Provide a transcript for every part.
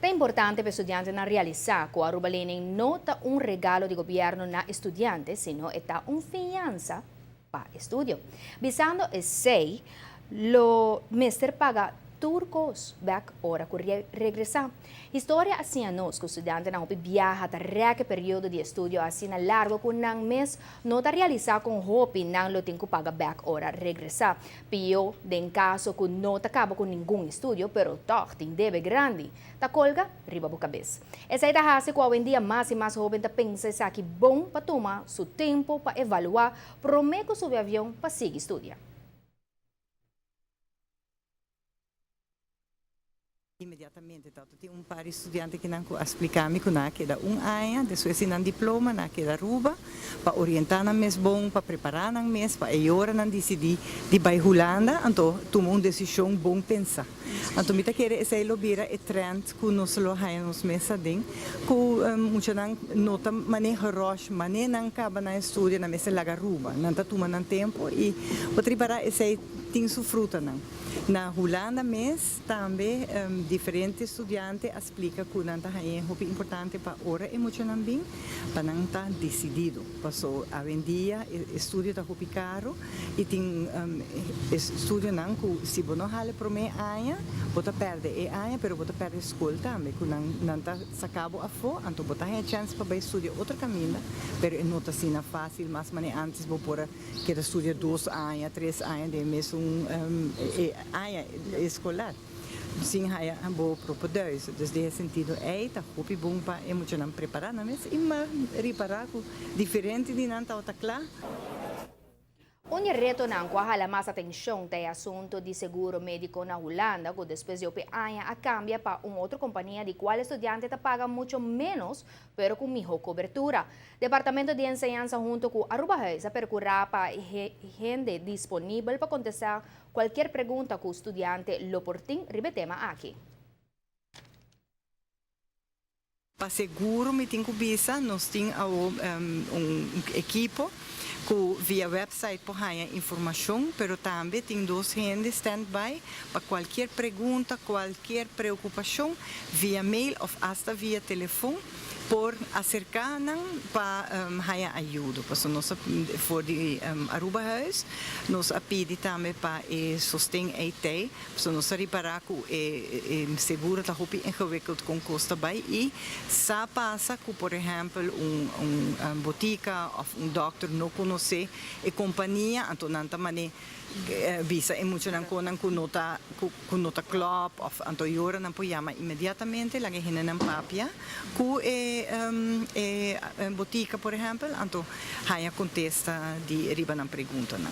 É importante para o estudante não realizar que a Aruba Learning não é um regalo de governo na estudante, sino é uma fiança para estudo. Visando esse, o mestre paga turcos back hora que regressar. História assim a nós, que o estudante não viaja até período de estudo assim largo que não mês não está realizar com hope não lo tem que pagar back hora regressar. Pio, em caso que não acaba com nenhum estudo, pero toch tem deve grande, tá colga riba a cabeça. Essa é a razão que hoje em dia mais e mais jovens pensam que bom para tomar seu tempo para avaliar, prometo sobre avião para seguir estudar. Imediatamente, então, tem par de estudantes que não explicam que não queda ano, depois não diploma, não queda ruba, para orientar na mês bom, para preparar na mês, para agora não decidir de vai Holanda, então tomar uma decisão bom pensar. Então, me quer esse lobira é trend que nós lo há nos meses adem, que muita não nota maneira rush, maneira não acaba na estudo na mês laga ruba, não tá tomando tempo e para preparar esse tem sua fruta não. Na Holanda mês também diferentes estudantes explicam que não é muito importante para hora emocional bem, para não estar decidido. Passou a vendia, estudo está muito caro e tem estudo não que se você não hale para mim ano, você perde ano, mas você perde a escola também, que não está sacado a fora, então você tem a chance para estudar outro caminho, mas não está sendo fácil, mas antes você pode estudar 2 anos, 3 anos, de mesmo área escolar. Sim, há um bom propósito. Então, nesse sentido, está muito bom para emocionar preparar, mas reparar que diferente de não estar claro. Um reto não que mais atenção tem assunto de seguro médico na Holanda, que depois de ano a cambia para uma outra companhia de qual estudante te paga muito menos, pero com melhor cobertura. Departamento de Enseñanza junto com Aruba Reis percorrerá para gente disponível para contestar qualquer pergunta que o estudante lo portem ribetema aqui. Para seguro, me tenho visa, nós temos equipo que via website por informação, pero também tem 2 gente stand-by para qualquer pergunta, qualquer preocupação, via mail ou até via telefone, por acercar para ajuda. Porque nós, for de Aruba Huis, nós pedimos também para sustento IT, porque nós reparar que seguro está muito ingewikkeld com custo bij e se passa que, por exemplo, botica ou dokter não conhece a companhia, então não também visa emocional com nota club ou então agora não pode chamar imediatamente lá que hena não papia que botica, por exemplo, então há contesta de riba na pergunta não.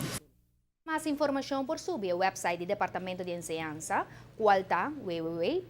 Mais informação por subir o website do Departamento de Enseñanza, qual está www.ea.aue.